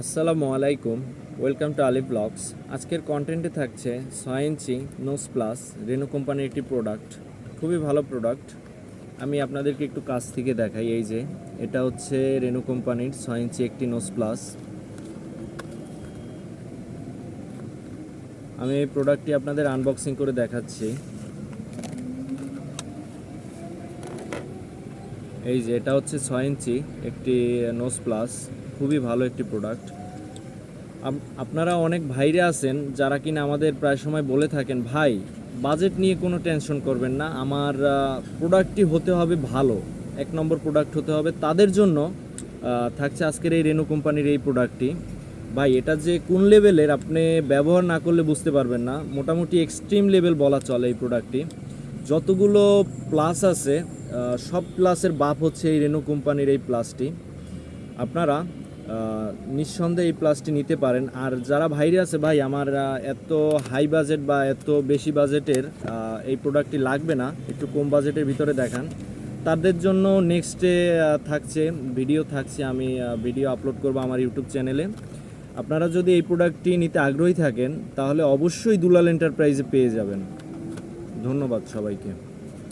আসসালামু আলাইকুম, welcome to Alif blogs. আজকের কন্টেন্টে থাকছে 6 ইঞ্চি নোজ প্লাস রেনো কোম্পানির একটি প্রোডাক্ট। খুবই ভালো প্রোডাক্ট। আমি আপনাদেরকে একটু কাছ থেকে দেখাই। এই যে এটা হচ্ছে রেনো কোম্পানির 6 ইঞ্চি একটি নোজ প্লাস। আমি এই প্রোডাক্টটি আপনাদের আনবক্সিং করে দেখাচ্ছি। এই যে এটা হচ্ছে 6 ইঞ্চি একটি নোজ প্লাস, খুবই ভালো একটি প্রোডাক্ট। আপনারা অনেক ভাইরা আছেন যারা কিনা আমাদের প্রায় সময় বলে থাকেন, ভাই বাজেট নিয়ে কোনো টেনশন করবেন না, আমার প্রোডাক্টটি হতে হবে ভালো, 1 নম্বর প্রোডাক্ট হতে হবে। তাদের জন্য থাকছে আজকের এই রেনো কোম্পানির এই প্রোডাক্টটি। ভাই এটা যে কোন লেভেলের আপনি ব্যবহার না করলে বুঝতে পারবেন না। মোটামুটি এক্সট্রিম লেভেল বলা চলে এই প্রোডাক্টটি। যতগুলো প্লাস আছে সব প্লাসের বাপ হচ্ছে এই রেনো কোম্পানির এই প্লাসটি। আপনারা নিঃসন্দেহে এই প্লাসটি নিতে পারেন। আর যারা ভাইরে আছে, ভাই আমার এত হাই বাজেট বা এত বেশি বাজেটের এই প্রোডাক্টটি লাগবে না, একটু কম বাজেটের ভিতরে দেখান, তাদের জন্য নেক্সটে ভিডিও থাকছে। আমি ভিডিও আপলোড করব আমার ইউটিউব চ্যানেলে। আপনারা যদি এই প্রোডাক্টটি নিতে আগ্রহী থাকেন তাহলে অবশ্যই দুলাল এন্টারপ্রাইজে পেয়ে যাবেন। ধন্যবাদ সবাইকে।